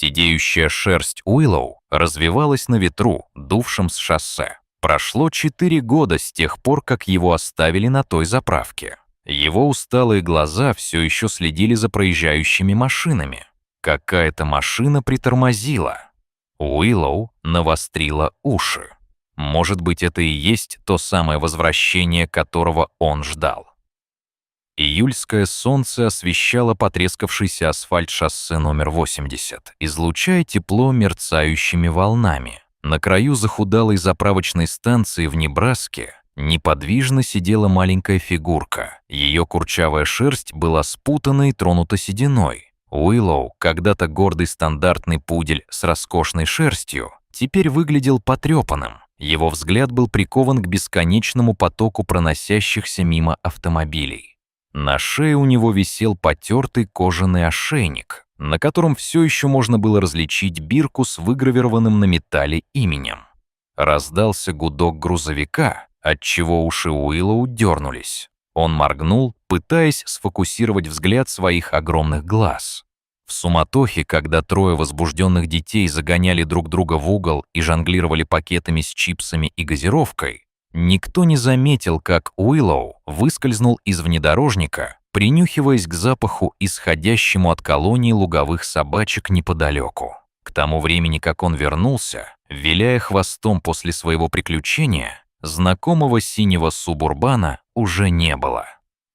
Сидеющая шерсть Уиллоу развивалась на ветру, дувшем с шоссе. Прошло 4 года с тех пор, как его оставили на той заправке. Его усталые глаза все еще следили за проезжающими машинами. Какая-то машина притормозила. Уиллоу навострила уши. Может быть, это и есть то самое возвращение, которого он ждал. Июльское солнце освещало потрескавшийся асфальт шоссе номер 80, излучая тепло мерцающими волнами. На краю захудалой заправочной станции в Небраске неподвижно сидела маленькая фигурка. Ее курчавая шерсть была спутана и тронута сединой. Уиллоу, когда-то гордый стандартный пудель с роскошной шерстью, теперь выглядел потрепанным. Его взгляд был прикован к бесконечному потоку проносящихся мимо автомобилей. На шее у него висел потертый кожаный ошейник, на котором все еще можно было различить бирку с выгравированным на металле именем. Раздался гудок грузовика, отчего уши Уиллоу дернулись. Он моргнул, пытаясь сфокусировать взгляд своих огромных глаз. В суматохе, когда 3 возбужденных детей загоняли друг друга в угол и жонглировали пакетами с чипсами и газировкой, никто не заметил, как Уиллоу выскользнул из внедорожника, принюхиваясь к запаху, исходящему от колонии луговых собачек неподалеку. К тому времени, как он вернулся, виляя хвостом после своего приключения, знакомого синего субурбана уже не было.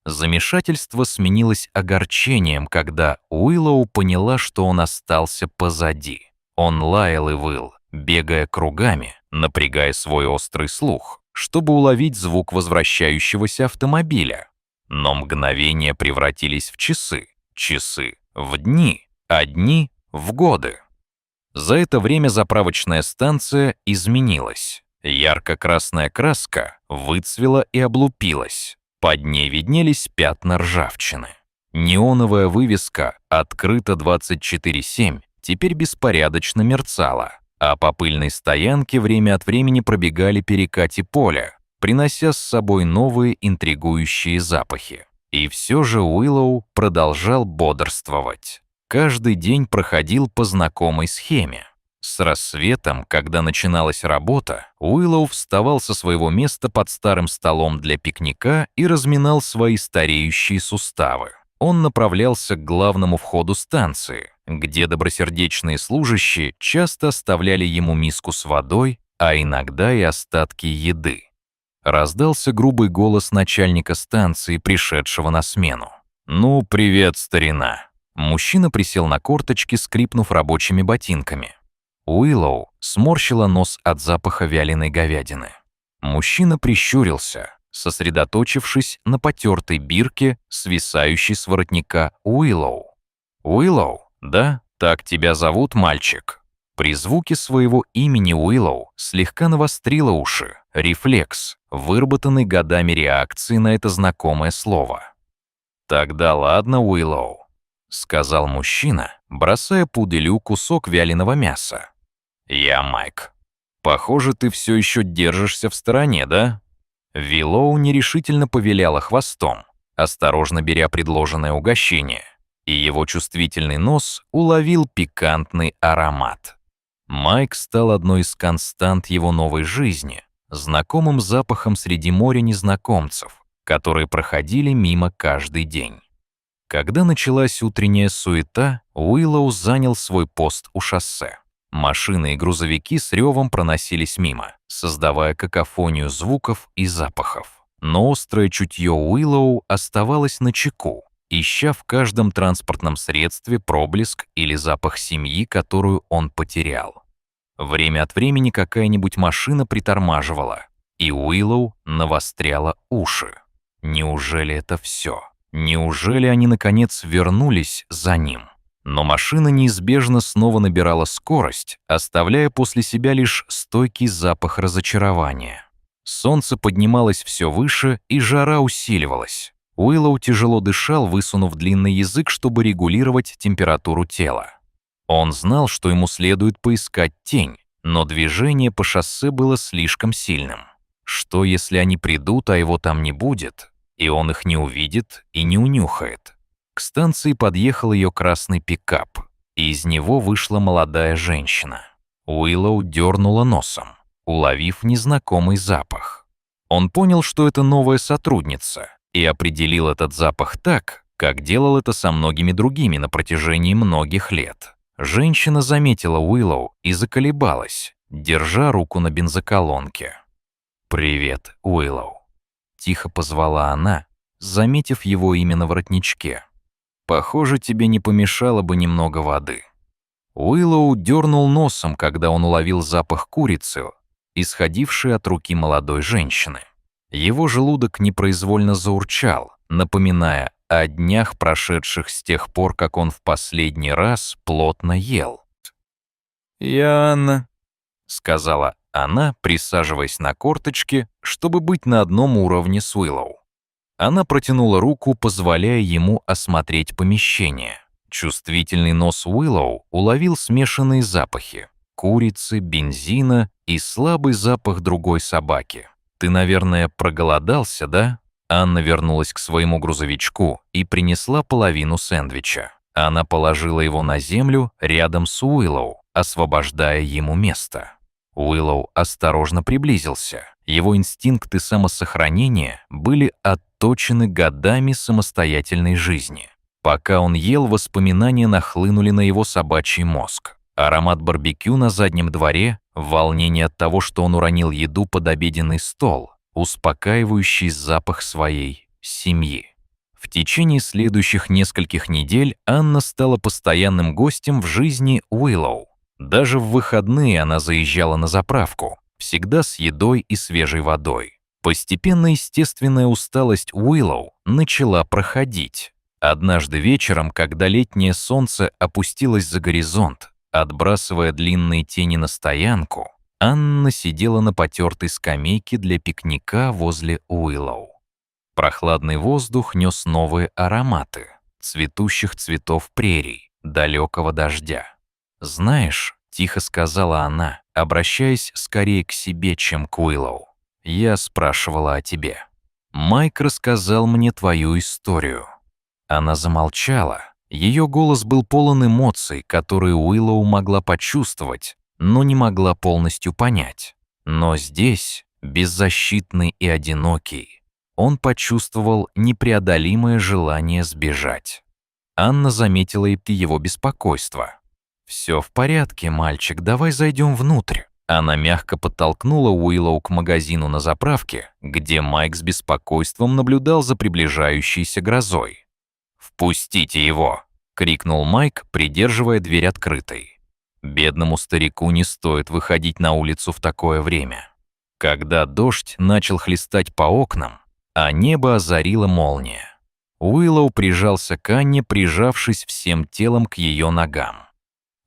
Замешательство сменилось огорчением, когда Уиллоу поняла, что он остался позади. Он лаял и выл, бегая кругами, напрягая свой острый слух, чтобы уловить звук возвращающегося автомобиля. Но мгновения превратились в часы, часы в дни, а дни в годы. За это время заправочная станция изменилась. Ярко-красная краска выцвела и облупилась. Под ней виднелись пятна ржавчины. Неоновая вывеска «Открыто 24/7» теперь беспорядочно мерцала, а по пыльной стоянке время от времени пробегали перекати поля, принося с собой новые интригующие запахи. И все же Уиллоу продолжал бодрствовать. Каждый день проходил по знакомой схеме. С рассветом, когда начиналась работа, Уиллоу вставал со своего места под старым столом для пикника и разминал свои стареющие суставы. Он направлялся к главному входу станции, где добросердечные служащие часто оставляли ему миску с водой, а иногда и остатки еды. Раздался грубый голос начальника станции, пришедшего на смену. «Ну, привет, старина!» Мужчина присел на корточки, скрипнув рабочими ботинками. Уиллоу сморщила нос от запаха вяленой говядины. Мужчина прищурился, сосредоточившись на потертой бирке, свисающей с воротника Уиллоу. «Уиллоу, да? Так тебя зовут, мальчик?» При звуке своего имени Уиллоу слегка навострила уши. Рефлекс, выработанный годами реакции на это знакомое слово. «Тогда ладно, Уиллоу», — сказал мужчина, бросая пуделю кусок вяленого мяса. «Я Майк. Похоже, ты все еще держишься в стороне, да?» Виллоу нерешительно повиляла хвостом, осторожно беря предложенное угощение, и его чувствительный нос уловил пикантный аромат. Майк стал одной из констант его новой жизни, знакомым запахом среди моря незнакомцев, которые проходили мимо каждый день. Когда началась утренняя суета, Уиллоу занял свой пост у шоссе. Машины и грузовики с ревом проносились мимо, создавая какофонию звуков и запахов. Но острое чутье Уиллоу оставалось начеку, ища в каждом транспортном средстве проблеск или запах семьи, которую он потерял. Время от времени какая-нибудь машина притормаживала, и Уиллоу навостряла уши. Неужели это все? Неужели они, наконец, вернулись за ним? Но машина неизбежно снова набирала скорость, оставляя после себя лишь стойкий запах разочарования. Солнце поднималось все выше, и жара усиливалась. Уиллоу тяжело дышал, высунув длинный язык, чтобы регулировать температуру тела. Он знал, что ему следует поискать тень, но движение по шоссе было слишком сильным. Что, если они придут, а его там не будет, и он их не увидит и не унюхает? К станции подъехал ее красный пикап, и из него вышла молодая женщина. Уиллоу дернула носом, уловив незнакомый запах. Он понял, что это новая сотрудница, и определил этот запах так, как делал это со многими другими на протяжении многих лет. Женщина заметила Уиллоу и заколебалась, держа руку на бензоколонке. «Привет, Уиллоу», — тихо позвала она, заметив его имя на воротничке. «Похоже, тебе не помешало бы немного воды». Уиллоу дернул носом, когда он уловил запах курицы, исходивший от руки молодой женщины. Его желудок непроизвольно заурчал, напоминая о днях, прошедших с тех пор, как он в последний раз плотно ел. «Я Анна», — сказала она, присаживаясь на корточки, чтобы быть на одном уровне с Уиллоу. Она протянула руку, позволяя ему осмотреть помещение. Чувствительный нос Уиллоу уловил смешанные запахи — курицы, бензина и слабый запах другой собаки. «Ты, наверное, проголодался, да?» Анна вернулась к своему грузовичку и принесла половину сэндвича. Она положила его на землю рядом с Уиллоу, освобождая ему место. Уиллоу осторожно приблизился. Его инстинкты самосохранения были отточены годами самостоятельной жизни. Пока он ел, воспоминания нахлынули на его собачий мозг. Аромат барбекю на заднем дворе, волнение от того, что он уронил еду под обеденный стол, успокаивающий запах своей семьи. В течение следующих нескольких недель Анна стала постоянным гостем в жизни Уиллоу. Даже в выходные она заезжала на заправку, всегда с едой и свежей водой. Постепенно естественная усталость Уиллоу начала проходить. Однажды вечером, когда летнее солнце опустилось за горизонт, отбрасывая длинные тени на стоянку, Анна сидела на потертой скамейке для пикника возле Уиллоу. Прохладный воздух нес новые ароматы цветущих цветов прерий, далекого дождя. «Знаешь», — тихо сказала она, обращаясь скорее к себе, чем к Уиллоу, — «я спрашивала о тебе. Майк рассказал мне твою историю». Она замолчала. Ее голос был полон эмоций, которые Уиллоу могла почувствовать, но не могла полностью понять. Но здесь, беззащитный и одинокий, он почувствовал непреодолимое желание сбежать. Анна заметила его беспокойство. «Все в порядке, мальчик, давай зайдем внутрь». Она мягко подтолкнула Уиллоу к магазину на заправке, где Майк с беспокойством наблюдал за приближающейся грозой. «Впустите его!» — крикнул Майк, придерживая дверь открытой. Бедному старику не стоит выходить на улицу в такое время. Когда дождь начал хлестать по окнам, а небо озарила молния, Уиллоу прижался к Анне, прижавшись всем телом к ее ногам.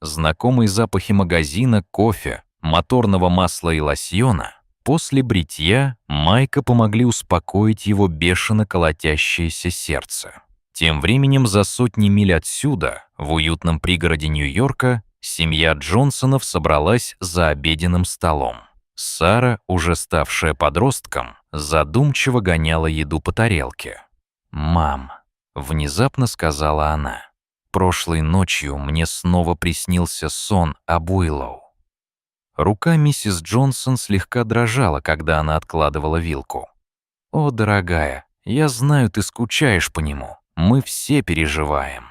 Знакомые запахи магазина, кофе, моторного масла и лосьона после бритья Майка помогли успокоить его бешено колотящееся сердце. Тем временем за сотни миль отсюда, в уютном пригороде Нью-Йорка, семья Джонсонов собралась за обеденным столом. Сара, уже ставшая подростком, задумчиво гоняла еду по тарелке. «Мам», — внезапно сказала она, — «прошлой ночью мне снова приснился сон об Уиллоу». Рука миссис Джонсон слегка дрожала, когда она откладывала вилку. «О, дорогая, я знаю, ты скучаешь по нему. Мы все переживаем».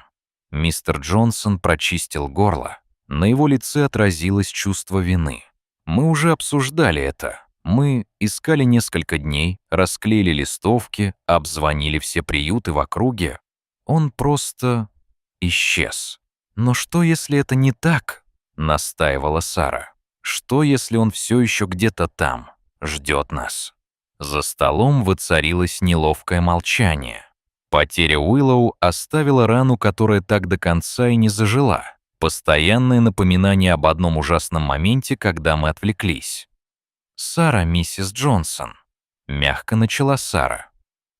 Мистер Джонсон прочистил горло. На его лице отразилось чувство вины. «Мы уже обсуждали это. Мы искали несколько дней, расклеили листовки, обзвонили все приюты в округе. Он просто исчез». «Но что, если это не так?» — настаивала Сара. «Что, если он все еще где-то там, ждет нас?» За столом воцарилось неловкое молчание. Потеря Уиллоу оставила рану, которая так до конца и не зажила. Постоянное напоминание об одном ужасном моменте, когда мы отвлеклись. «Сара, миссис Джонсон», — мягко начала Сара.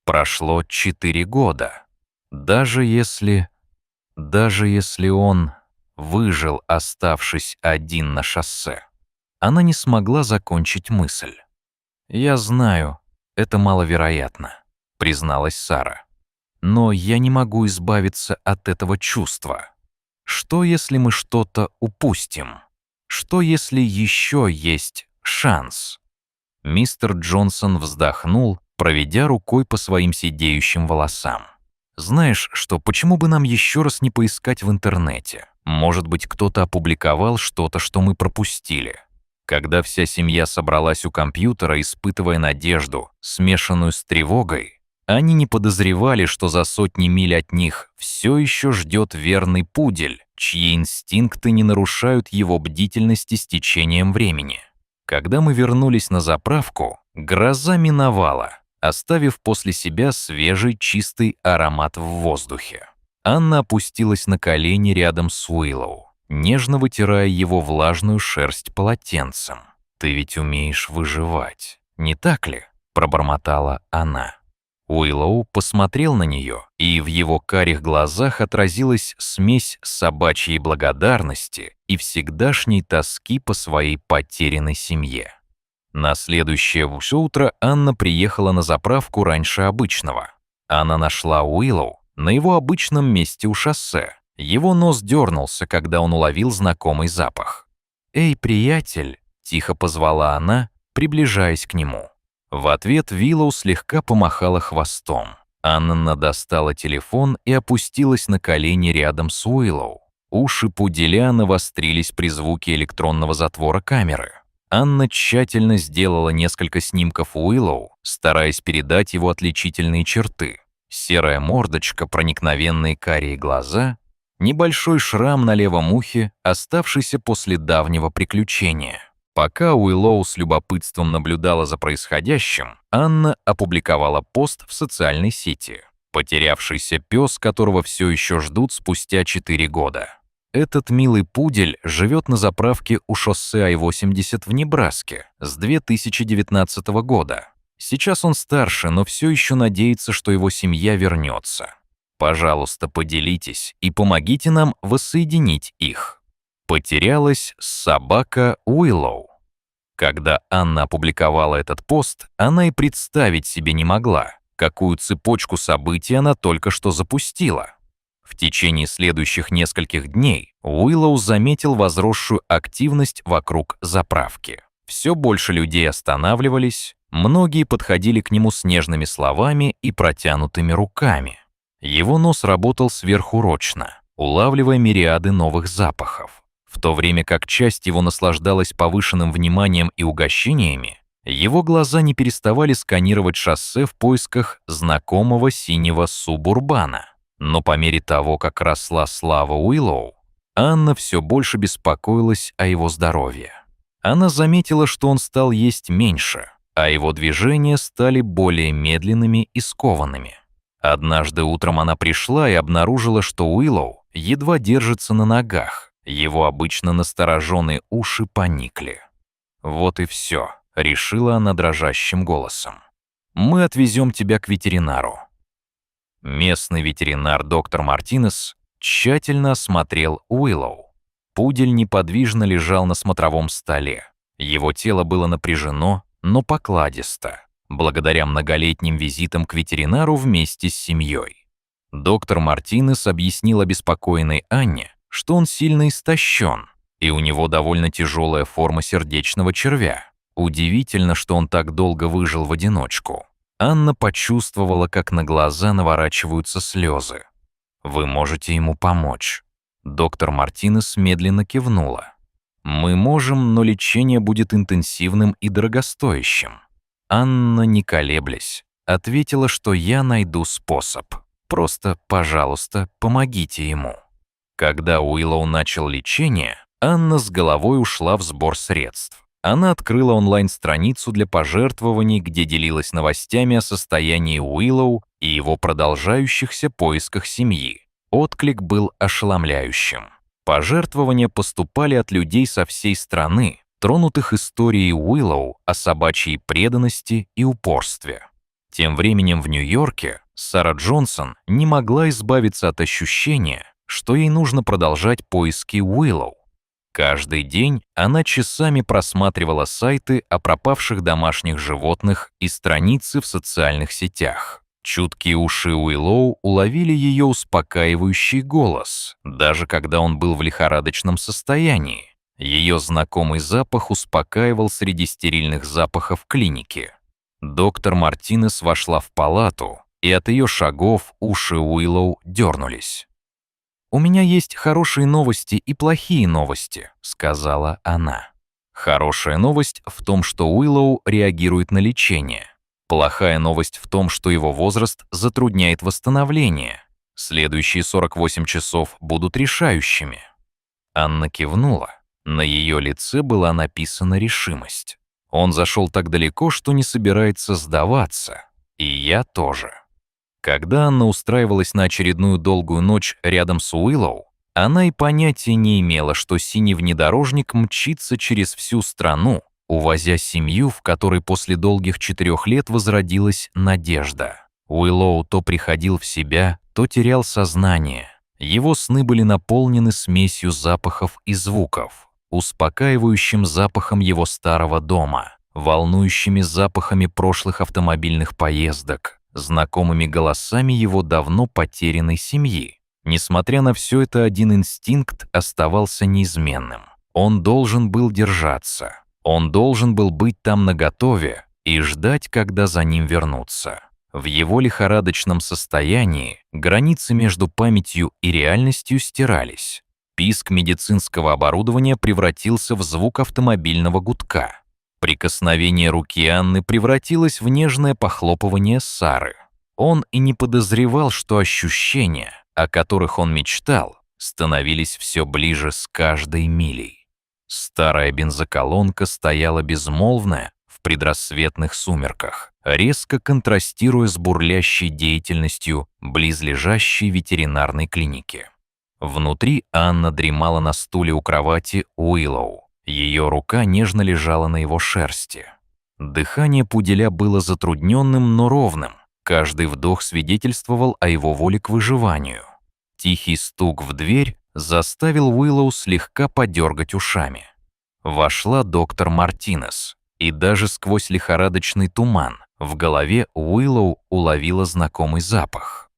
«Прошло 4 года. Даже если он выжил, оставшись один на шоссе». Она не смогла закончить мысль. «Я знаю, это маловероятно», — призналась Сара. «Но я не могу избавиться от этого чувства». Что, если мы что-то упустим? Что, если еще есть шанс? Мистер Джонсон вздохнул, проведя рукой по своим сидеющим волосам. «Знаешь что, почему бы нам еще раз не поискать в интернете? Может быть, кто-то опубликовал что-то, что мы пропустили». Когда вся семья собралась у компьютера, испытывая надежду, смешанную с тревогой, они не подозревали, что за сотни миль от них все еще ждет верный пудель, чьи инстинкты не нарушают его бдительности с течением времени. Когда мы вернулись на заправку, гроза миновала, оставив после себя свежий чистый аромат в воздухе. Анна опустилась на колени рядом с Уиллоу, нежно вытирая его влажную шерсть полотенцем. «Ты ведь умеешь выживать, не так ли?» – пробормотала она. Уиллоу посмотрел на нее, и в его карих глазах отразилась смесь собачьей благодарности и всегдашней тоски по своей потерянной семье. На следующее утро Анна приехала на заправку раньше обычного. Она нашла Уиллоу на его обычном месте у шоссе. Его нос дернулся, когда он уловил знакомый запах. «Эй, приятель!» – тихо позвала она, приближаясь к нему. В ответ Уиллоу слегка помахала хвостом. Анна достала телефон и опустилась на колени рядом с Уиллоу. Уши пуделя навострились при звуке электронного затвора камеры. Анна тщательно сделала несколько снимков Уиллоу, стараясь передать его отличительные черты. Серая мордочка, проникновенные карие глаза, небольшой шрам на левом ухе, оставшийся после давнего приключения. Пока Уиллоу с любопытством наблюдала за происходящим, Анна опубликовала пост в социальной сети. Потерявшийся пес, которого все еще ждут спустя 4 года. Этот милый пудель живет на заправке у шоссе Ай-80 в Небраске с 2019 года. Сейчас он старше, но все еще надеется, что его семья вернется. Пожалуйста, поделитесь и помогите нам воссоединить их. Потерялась собака Уиллоу. Когда Анна опубликовала этот пост, она и представить себе не могла, какую цепочку событий она только что запустила. В течение следующих нескольких дней Уиллоу заметил возросшую активность вокруг заправки. Все больше людей останавливались, многие подходили к нему с нежными словами и протянутыми руками. Его нос работал сверхурочно, улавливая мириады новых запахов. В то время как часть его наслаждалась повышенным вниманием и угощениями, его глаза не переставали сканировать шоссе в поисках знакомого синего субурбана. Но по мере того, как росла слава Уиллоу, Анна все больше беспокоилась о его здоровье. Она заметила, что он стал есть меньше, а его движения стали более медленными и скованными. Однажды утром она пришла и обнаружила, что Уиллоу едва держится на ногах. Его обычно настороженные уши поникли. «Вот и все», — решила она дрожащим голосом. «Мы отвезем тебя к ветеринару». Местный ветеринар доктор Мартинес тщательно осмотрел Уиллоу. Пудель неподвижно лежал на смотровом столе. Его тело было напряжено, но покладисто, благодаря многолетним визитам к ветеринару вместе с семьей. Доктор Мартинес объяснил обеспокоенной Анне, что он сильно истощен, и у него довольно тяжелая форма сердечного червя. Удивительно, что он так долго выжил в одиночку. Анна почувствовала, как на глаза наворачиваются слезы. «Вы можете ему помочь». Доктор Мартинес медленно кивнула. «Мы можем, но лечение будет интенсивным и дорогостоящим». Анна, не колеблясь, ответила, что я найду способ. Просто, пожалуйста, помогите ему. Когда Уиллоу начал лечение, Анна с головой ушла в сбор средств. Она открыла онлайн-страницу для пожертвований, где делилась новостями о состоянии Уиллоу и его продолжающихся поисках семьи. Отклик был ошеломляющим. Пожертвования поступали от людей со всей страны, тронутых историей Уиллоу о собачьей преданности и упорстве. Тем временем в Нью-Йорке Сара Джонсон не могла избавиться от ощущения, что ей нужно продолжать поиски Уиллоу. Каждый день она часами просматривала сайты о пропавших домашних животных и страницы в социальных сетях. Чуткие уши Уиллоу уловили ее успокаивающий голос, даже когда он был в лихорадочном состоянии. Ее знакомый запах успокаивал среди стерильных запахов клиники. Доктор Мартинес вошла в палату, и от ее шагов уши Уиллоу дернулись. «У меня есть хорошие новости и плохие новости», — сказала она. Хорошая новость в том, что Уиллоу реагирует на лечение. Плохая новость в том, что его возраст затрудняет восстановление. Следующие 48 часов будут решающими. Анна кивнула. На ее лице была написана решимость. Он зашел так далеко, что не собирается сдаваться. И я тоже. Когда Анна устраивалась на очередную долгую ночь рядом с Уиллоу, она и понятия не имела, что синий внедорожник мчится через всю страну, увозя семью, в которой после долгих 4 лет возродилась надежда. Уиллоу то приходил в себя, то терял сознание. Его сны были наполнены смесью запахов и звуков, успокаивающим запахом его старого дома, волнующими запахами прошлых автомобильных поездок, знакомыми голосами его давно потерянной семьи. Несмотря на все это, один инстинкт оставался неизменным. Он должен был держаться. Он должен был быть там наготове и ждать, когда за ним вернутся. В его лихорадочном состоянии границы между памятью и реальностью стирались. Писк медицинского оборудования превратился в звук автомобильного гудка. Прикосновение руки Анны превратилось в нежное похлопывание Сары. Он и не подозревал, что ощущения, о которых он мечтал, становились все ближе с каждой милей. Старая бензоколонка стояла безмолвная в предрассветных сумерках, резко контрастируя с бурлящей деятельностью близлежащей ветеринарной клиники. Внутри Анна дремала на стуле у кровати Уиллоу. Ее рука нежно лежала на его шерсти. Дыхание пуделя было затрудненным, но ровным. Каждый вдох свидетельствовал о его воле к выживанию. Тихий стук в дверь заставил Уиллоу слегка подергать ушами. Вошла доктор Мартинес, и даже сквозь лихорадочный туман в голове Уиллоу уловила знакомый запах.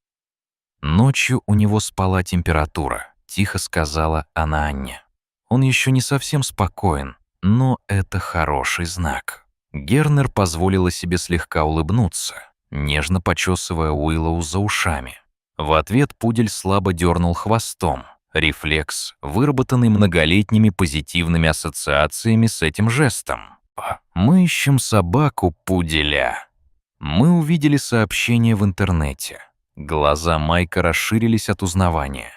«Ночью у него спала температура», — тихо сказала она Анне. «Он еще не совсем спокоен, но это хороший знак». Гернер позволила себе слегка улыбнуться, нежно почесывая Уиллоу за ушами. В ответ пудель слабо дернул хвостом. Рефлекс, выработанный многолетними позитивными ассоциациями с этим жестом. «Мы ищем собаку пуделя». Мы увидели сообщение в интернете. Глаза Майка расширились от узнавания.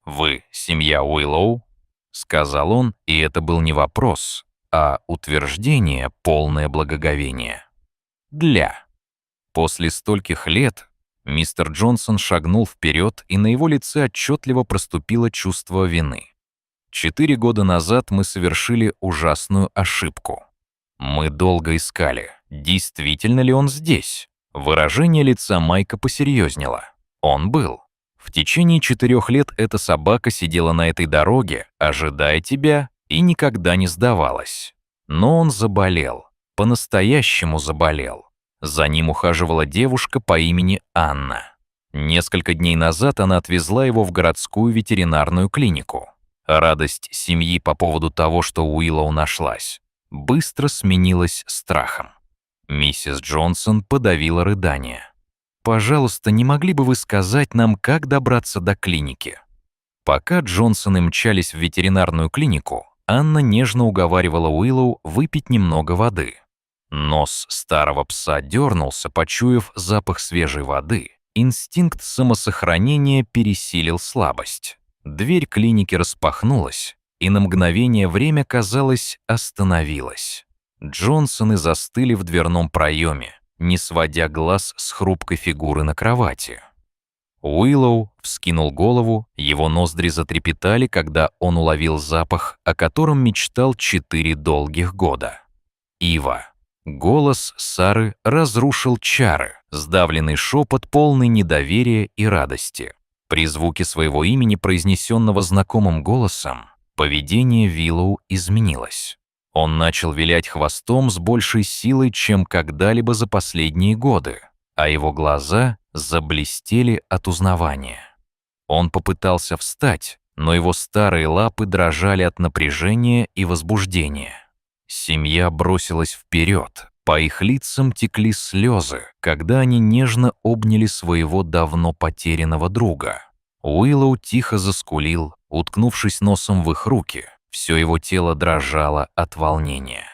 «Вы семья Уиллоу?» — сказал он, и это был не вопрос, а утверждение, полное благоговения. «Для». После стольких лет мистер Джонсон шагнул вперед, и на его лице отчетливо проступило чувство вины. 4 года назад мы совершили ужасную ошибку. Мы долго искали, действительно ли он здесь. Выражение лица Майка посерьезнело. Он был. В течение 4 лет эта собака сидела на этой дороге, ожидая тебя, и никогда не сдавалась. Но он заболел. По-настоящему заболел. За ним ухаживала девушка по имени Анна. Несколько дней назад она отвезла его в городскую ветеринарную клинику. Радость семьи по поводу того, что Уиллоу нашлась, быстро сменилась страхом. Миссис Джонсон подавила рыдание. «Пожалуйста, не могли бы вы сказать нам, как добраться до клиники?» Пока Джонсоны мчались в ветеринарную клинику, Анна нежно уговаривала Уиллоу выпить немного воды. Нос старого пса дернулся, почуяв запах свежей воды. Инстинкт самосохранения пересилил слабость. Дверь клиники распахнулась, и на мгновение время, казалось, остановилось. Джонсоны застыли в дверном проеме, не сводя глаз с хрупкой фигуры на кровати. Уиллоу вскинул голову, его ноздри затрепетали, когда он уловил запах, о котором мечтал 4 долгих года. Ива. Голос Сары разрушил чары, сдавленный шепот, полный недоверия и радости. При звуке своего имени, произнесенного знакомым голосом, поведение Уиллоу изменилось. Он начал вилять хвостом с большей силой, чем когда-либо за последние годы. а его глаза заблестели от узнавания. Он попытался встать, но его старые лапы дрожали от напряжения и возбуждения. Семья бросилась вперед, по их лицам текли слезы, когда они нежно обняли своего давно потерянного друга. Уиллоу тихо заскулил, уткнувшись носом в их руки, все его тело дрожало от волнения.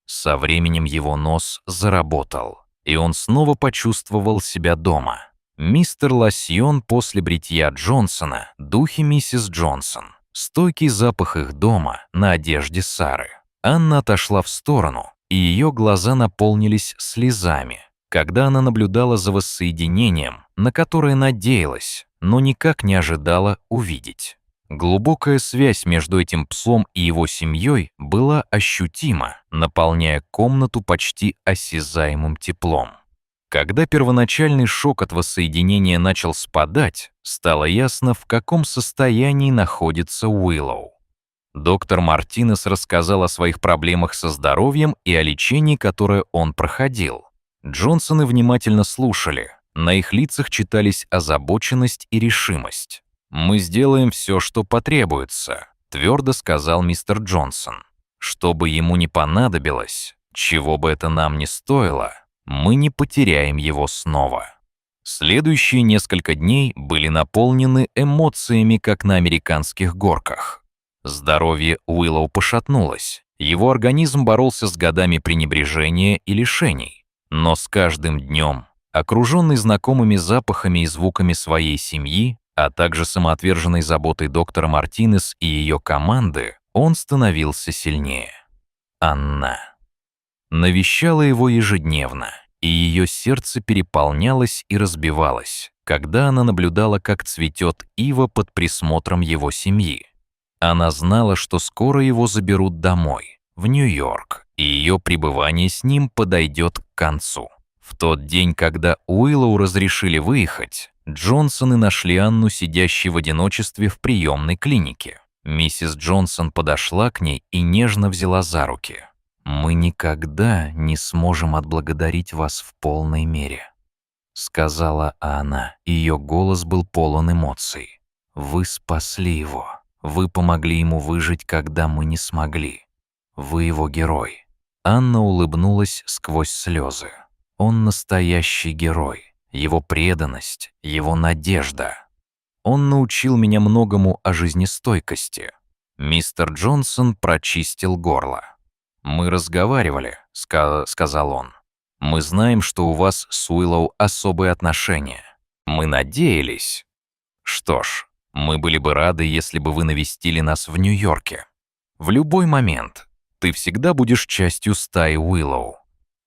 Со временем его нос заработал, и он снова почувствовал себя дома. Мистер Лосьон после бритья Джонсона, духи миссис Джонсон, стойкий запах их дома на одежде Сары. Анна отошла в сторону, и ее глаза наполнились слезами, когда она наблюдала за воссоединением, на которое надеялась, но никак не ожидала увидеть. Глубокая связь между этим псом и его семьей была ощутима, наполняя комнату почти осязаемым теплом. Когда первоначальный шок от воссоединения начал спадать, стало ясно, в каком состоянии находится Уиллоу. Доктор Мартинес рассказал о своих проблемах со здоровьем и о лечении, которое он проходил. Джонсоны внимательно слушали, на их лицах читались озабоченность и решимость. «Мы сделаем все, что потребуется», — твердо сказал мистер Джонсон. «Что бы ему ни понадобилось, чего бы это нам ни стоило, мы не потеряем его снова». Следующие несколько дней были наполнены эмоциями, как на американских горках. Здоровье Уиллоу пошатнулось, его организм боролся с годами пренебрежения и лишений. Но с каждым днем, окруженный знакомыми запахами и звуками своей семьи, а также самоотверженной заботой доктора Мартинес и ее команды, он становился сильнее. Анна навещала его ежедневно, и ее сердце переполнялось и разбивалось, когда она наблюдала, как цветет ива под присмотром его семьи. Она знала, что скоро его заберут домой, в Нью-Йорк, и ее пребывание с ним подойдет к концу. В тот день, когда Уиллоу разрешили выехать, Джонсоны нашли Анну, сидящей в одиночестве в приемной клинике. Миссис Джонсон подошла к ней и нежно взяла за руки. «Мы никогда не сможем отблагодарить вас в полной мере», — сказала она. Ее голос был полон эмоций. «Вы спасли его. Вы помогли ему выжить, когда мы не смогли. Вы его герой». Анна улыбнулась сквозь слезы. «Он настоящий герой. Его преданность, его надежда. Он научил меня многому о жизнестойкости». Мистер Джонсон прочистил горло. «Мы разговаривали», — сказал он. «Мы знаем, что у вас с Уиллоу особые отношения. Мы надеялись. Что ж, мы были бы рады, если бы вы навестили нас в Нью-Йорке. В любой момент. Ты всегда будешь частью стаи Уиллоу».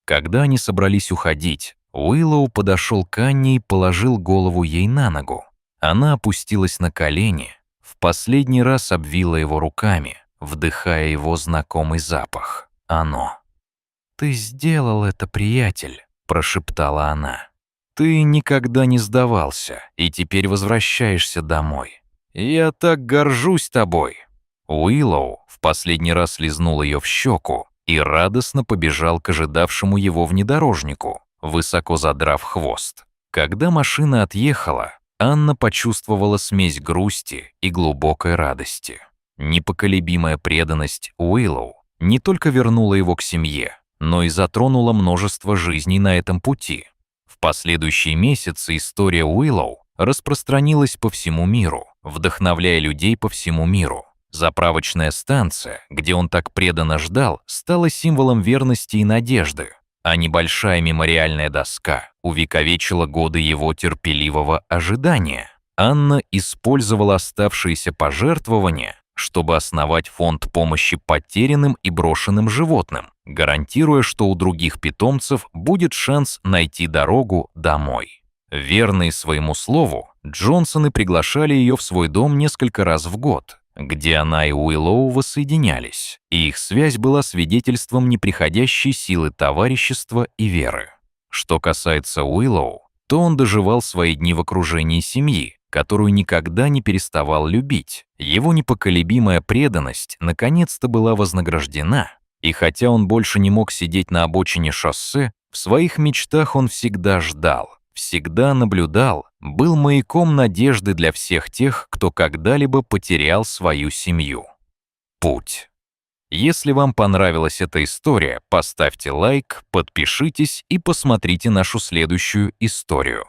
Когда они собрались уходить, Уиллоу подошел к Анне и положил голову ей на ногу. Она опустилась на колени, в последний раз обвила его руками, вдыхая его знакомый запах. Оно. «Ты сделал это, приятель», — прошептала она. «Ты никогда не сдавался, и теперь возвращаешься домой. Я так горжусь тобой». Уиллоу в последний раз лизнул ее в щеку и радостно побежал к ожидавшему его внедорожнику, высоко задрав хвост. Когда машина отъехала, Анна почувствовала смесь грусти и глубокой радости. Непоколебимая преданность Уиллоу не только вернула его к семье, но и затронула множество жизней на этом пути. В последующие месяцы история Уиллоу распространилась по всему миру, вдохновляя людей по всему миру. Заправочная станция, где он так преданно ждал, стала символом верности и надежды, а небольшая мемориальная доска увековечила годы его терпеливого ожидания. Анна использовала оставшиеся пожертвования, чтобы основать фонд помощи потерянным и брошенным животным, гарантируя, что у других питомцев будет шанс найти дорогу домой. Верные своему слову, Джонсоны приглашали ее в свой дом несколько раз в год, где она и Уиллоу воссоединялись, и их связь была свидетельством неприходящей силы товарищества и веры. Что касается Уиллоу, то он доживал свои дни в окружении семьи, которую никогда не переставал любить. Его непоколебимая преданность наконец-то была вознаграждена, и хотя он больше не мог сидеть на обочине шоссе, в своих мечтах он всегда ждал, всегда наблюдал, был маяком надежды для всех тех, кто когда-либо потерял свою семью. Путь. Если вам понравилась эта история, поставьте лайк, подпишитесь и посмотрите нашу следующую историю.